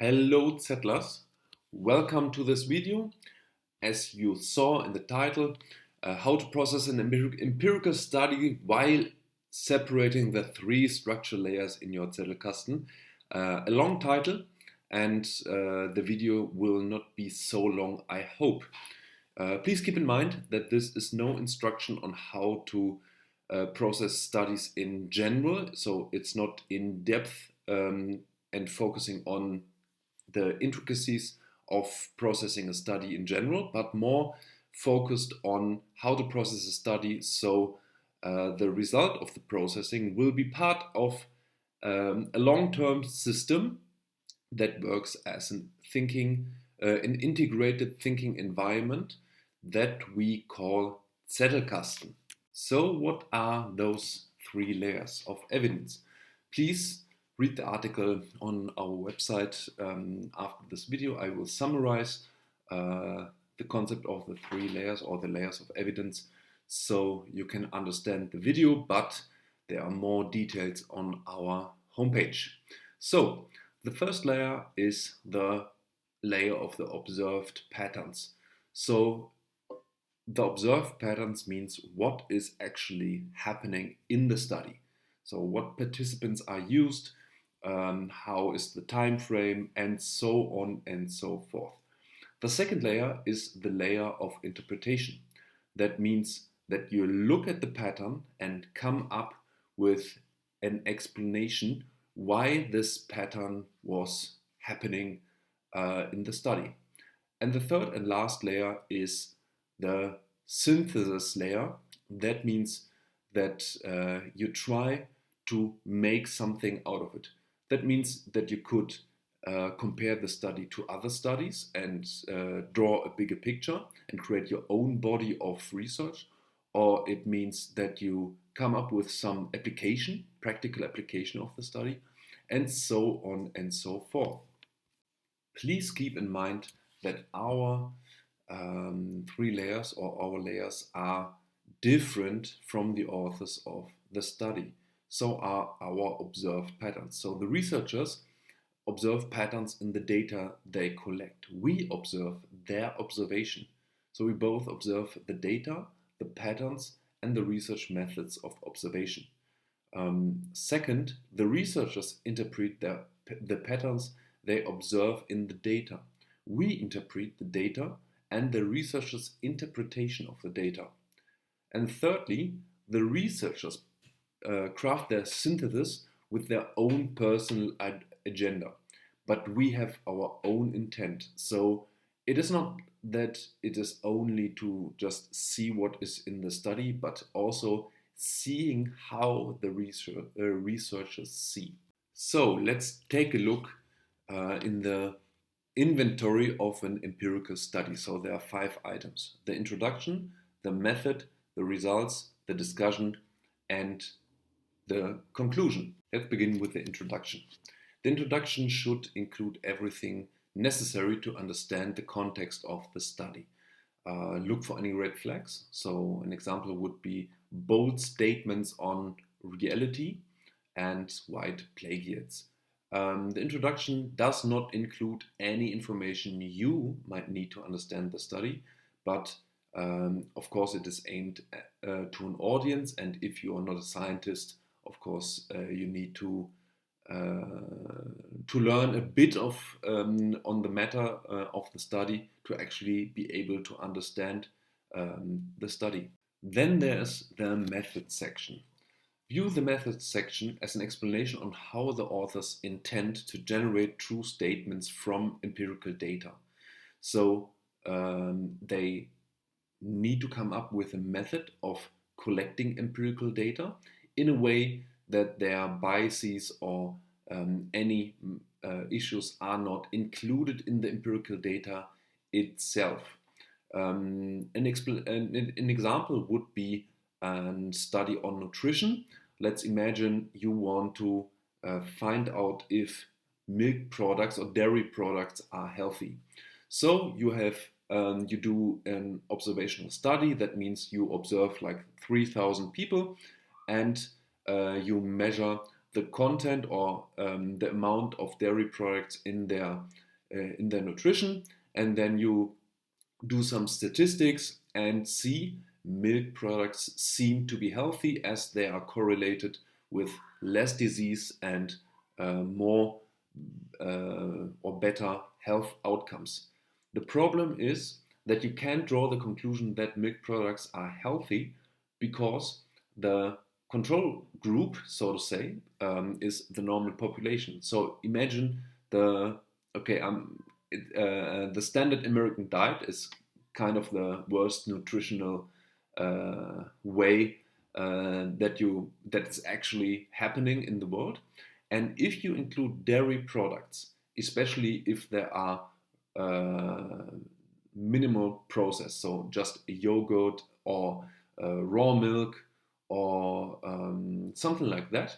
Hello Settlers, welcome to this video. As you saw in the title, how to process an empirical study while separating the three structural layers in your Zettelkasten. A long title, and the video will not be so long, I hope. Please keep in mind that this is no instruction on how to process studies in general, so it's not in depth and focusing on the intricacies of processing a study in general, but more focused on how to process a study so the result of the processing will be part of a long-term system that works as an integrated thinking environment that we call Zettelkasten. So what are those three layers of evidence? Please read the article on our website. After this video, I will summarize the concept of the three layers or the layers of evidence so you can understand the video, but there are more details on our homepage. So the first layer is the layer of the observed patterns. So the observed patterns means what is actually happening in the study. So what participants are used, how is the time frame, and so on and so forth. The second layer is the layer of interpretation. That means that you look at the pattern and come up with an explanation why this pattern was happening in the study. And the third and last layer is the synthesis layer. That means that you try to make something out of it. That means that you could compare the study to other studies and draw a bigger picture and create your own body of research. Or it means that you come up with some application, practical application of the study, and so on and so forth. Please keep in mind that our three layers or our layers are different from the authors of the study. So are our observed patterns. So the researchers observe patterns in the data they collect. We observe their observation. So we both observe the data, the patterns, and the research methods of observation. Second, the researchers interpret the patterns they observe in the data. We interpret the data and the researchers' interpretation of the data. And thirdly, the researchers craft their synthesis with their own personal agenda, but we have our own intent. So it is not that it is only to just see what is in the study, but also seeing how the researchers see. So let's take a look in the inventory of an empirical study. So there are 5 items: the introduction, the method, the results, the discussion, and the conclusion. Let's begin with the introduction. The introduction should include everything necessary to understand the context of the study. Look for any red flags. So an example would be bold statements on reality and white plagiaries. The introduction does not include any information you might need to understand the study, but of course it is aimed to an audience, and if you are not a scientist, of course you need to learn a bit of on the matter of the study to actually be able to understand the study. Then there's the method section. View the methods section as an explanation on how the authors intend to generate true statements from empirical data. So they need to come up with a method of collecting empirical data in a way that their biases or any issues are not included in the empirical data itself. An example would be a study on nutrition. Let's imagine you want to find out if milk products or dairy products are healthy. So you do an observational study. That means you observe like 3,000 people and you measure the content or the amount of dairy products in their nutrition, and then you do some statistics and see milk products seem to be healthy as they are correlated with less disease and more or better health outcomes. The problem is that you can't draw the conclusion that milk products are healthy because the control group, so to say, is the normal population. So imagine the standard American diet is kind of the worst nutritional way that is actually happening in the world. And if you include dairy products, especially if there are minimal process, so just a yogurt or raw milk or something like that,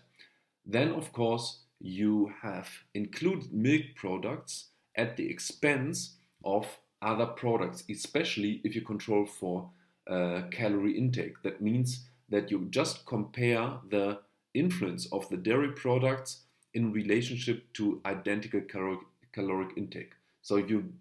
then of course you have included milk products at the expense of other products, especially if you control for calorie intake. That means that you just compare the influence of the dairy products in relationship to identical caloric intake. So you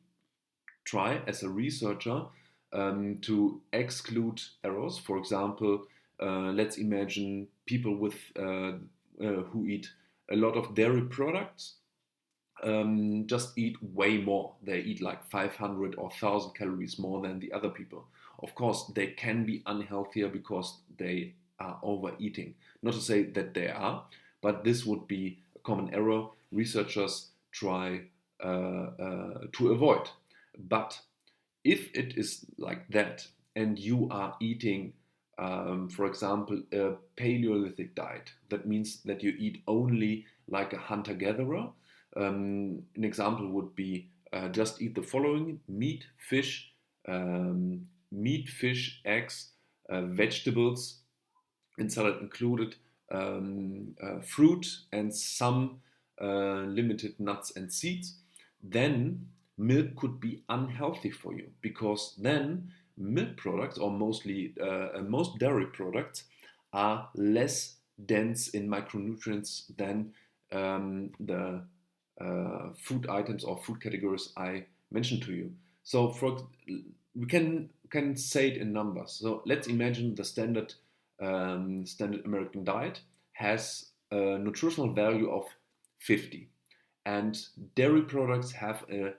try as a researcher to exclude errors. For example, let's imagine people who eat a lot of dairy products just eat way more. They eat like 500 or 1,000 calories more than the other people. Of course, they can be unhealthier because they are overeating. Not to say that they are, but this would be a common error researchers try to avoid. But if it is like that and you are eating, for example, a Paleolithic diet, that means that you eat only like a hunter-gatherer. An example would be just eat the following: meat, fish, eggs, vegetables, and salad included, fruit, and some limited nuts and seeds. Then milk could be unhealthy for you because then milk products, or most dairy products, are less dense in micronutrients than the food items or food categories I mentioned to you. So we can say it in numbers. So let's imagine the standard American diet has a nutritional value of 50, and dairy products have a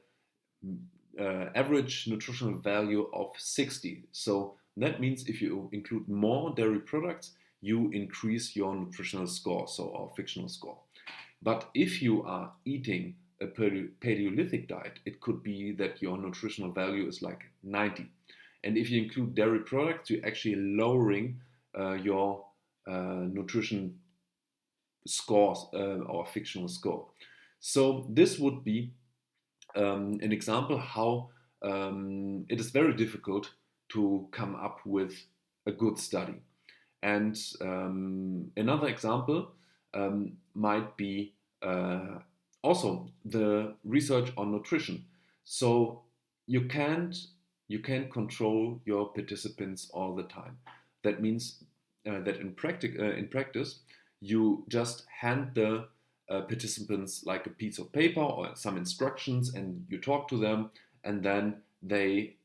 average nutritional value of 60. So that means if you include more dairy products, you increase your nutritional score, so our fictional score. But if you are eating a Paleolithic diet, it could be that your nutritional value is like 90. And if you include dairy products, you're actually lowering your nutrition scores or fictional score. So this would be an example how it is very difficult to come up with a good study. And another example might be also the research on nutrition. So you can't control your participants all the time. That means that in practice you just hand the participants like a piece of paper or some instructions, and you talk to them, and then they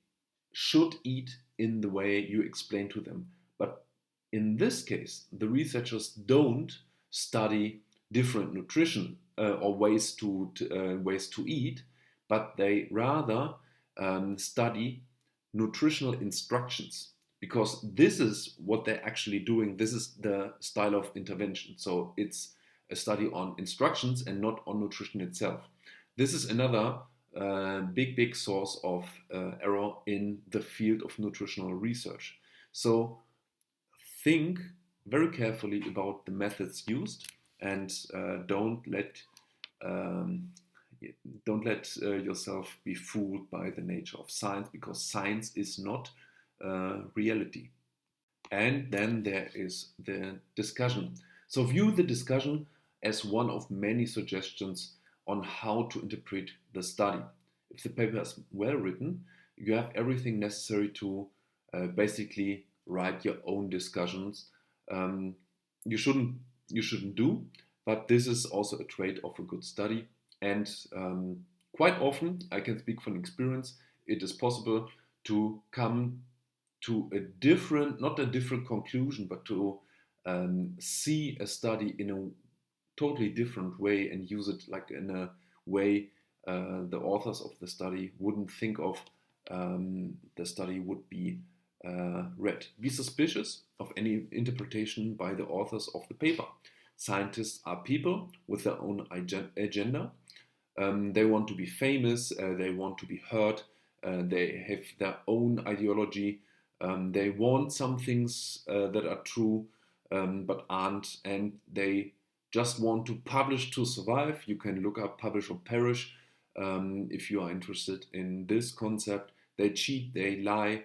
should eat in the way you explain to them. But in this case, the researchers don't study different nutrition or ways to eat, but they rather study nutritional instructions, because this is what they're actually doing. This is the style of intervention. So it's a study on instructions and not on nutrition itself. This is another big source of error in the field of nutritional research. So think very carefully about the methods used, and don't let yourself be fooled by the nature of science, because science is not reality. And then there is the discussion. So view the discussion as one of many suggestions on how to interpret the study. If the paper is well written, you have everything necessary to basically write your own discussions. You shouldn't do, but this is also a trait of a good study. And quite often, I can speak from experience, it is possible to come to a different, not a different conclusion, but to see a study in a totally different way and use it like in a way the authors of the study wouldn't think of the study would be read. Be suspicious of any interpretation by the authors of the paper. Scientists are people with their own agenda. They want to be famous, they want to be heard, they have their own ideology, they want some things that are true but aren't, and they just want to publish to survive. You can look up publish or perish if you are interested in this concept. They cheat, they lie.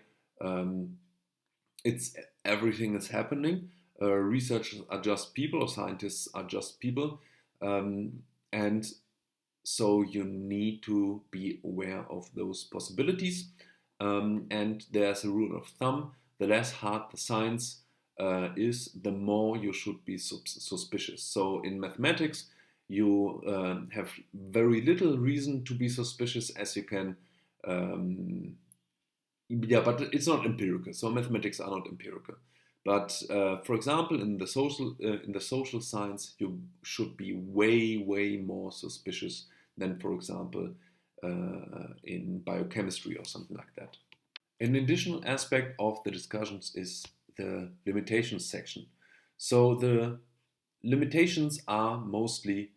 It's everything is happening. Researchers are just people, or scientists are just people, and so you need to be aware of those possibilities. And there's a rule of thumb: the less hard the science is, the more you should be suspicious. So in mathematics, you have very little reason to be suspicious, as you can. Yeah, but it's not empirical. So mathematics are not empirical. But for example, in the social science, you should be way more suspicious than, for example, in biochemistry or something like that. An additional aspect of the discussions is the limitations section. So the limitations are mostly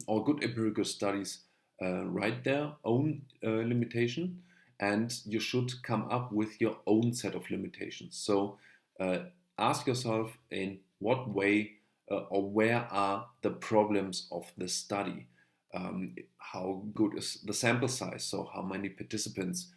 all good empirical studies write their own limitation, and you should come up with your own set of limitations. So ask yourself in what way or where are the problems of the study. How good is the sample size? So how many participants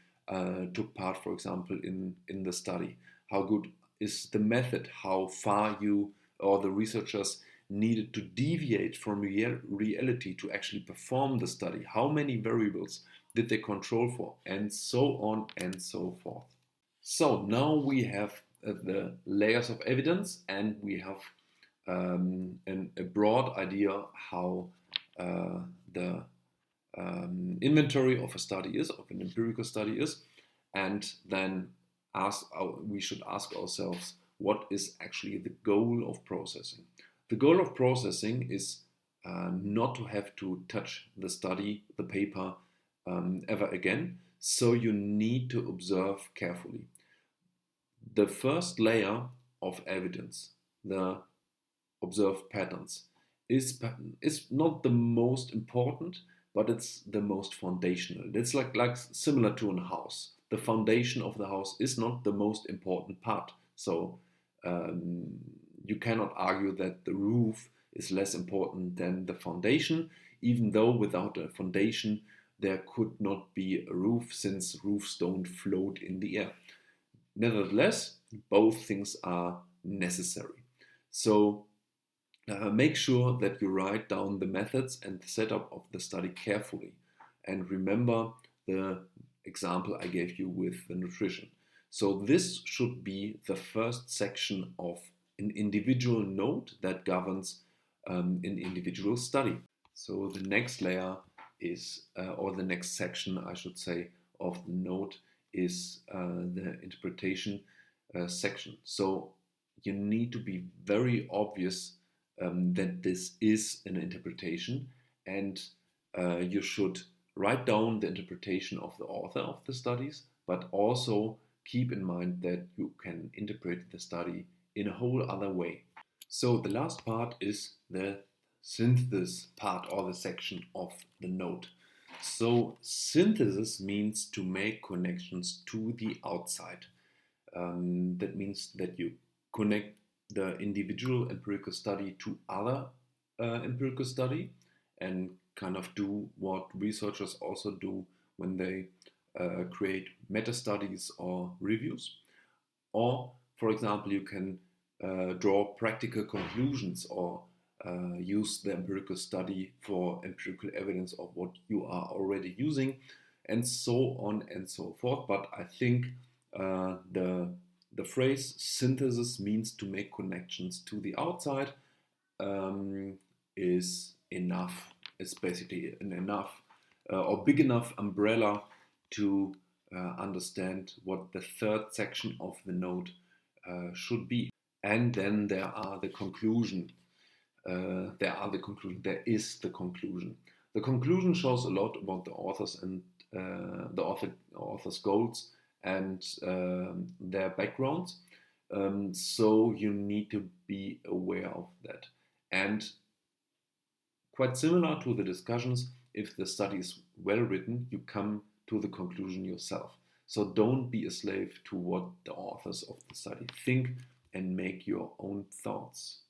took part, for example, in the study? How good is the method? How far you or the researchers needed to deviate from reality to actually perform the study? How many variables did they control for? And so on and so forth. So now we have the layers of evidence, and we have a broad idea how the inventory of a study is, of an empirical study is, and then we should ask ourselves, what is actually the goal of processing? The goal of processing is not to have to touch the study, the paper, ever again. So you need to observe carefully. The first layer of evidence, the observed patterns, is not the most important, but it's the most foundational. It's like similar to a house. The foundation of the house is not the most important part. So you cannot argue that the roof is less important than the foundation, even though without a foundation there could not be a roof, since roofs don't float in the air. Nevertheless, both things are necessary. So make sure that you write down the methods and the setup of the study carefully. And remember the example I gave you with the nutrition. So this should be the first section of an individual note that governs an individual study. So the next layer is, or the next section, I should say, of the note is the interpretation section. So you need to be very obvious that this is an interpretation, and you should write down the interpretation of the author of the studies, but also keep in mind that you can interpret the study in a whole other way. So the last part is the synthesis part, or the section of the note. So synthesis means to make connections to the outside. That means that you connect the individual empirical study to other empirical study, and kind of do what researchers also do when they create meta studies or reviews. Or, for example, you can draw practical conclusions, or use the empirical study for empirical evidence of what you are already using, and so on and so forth. But I think the phrase synthesis means to make connections to the outside. is enough. It's basically an enough or big enough umbrella to understand what the third section of the note should be. And then there are the conclusion. There is the conclusion. The conclusion shows a lot about the authors and the author's goals and their backgrounds. So you need to be aware of that. And quite similar to the discussions, if the study is well written, you come to the conclusion yourself. So don't be a slave to what the authors of the study think and make your own thoughts.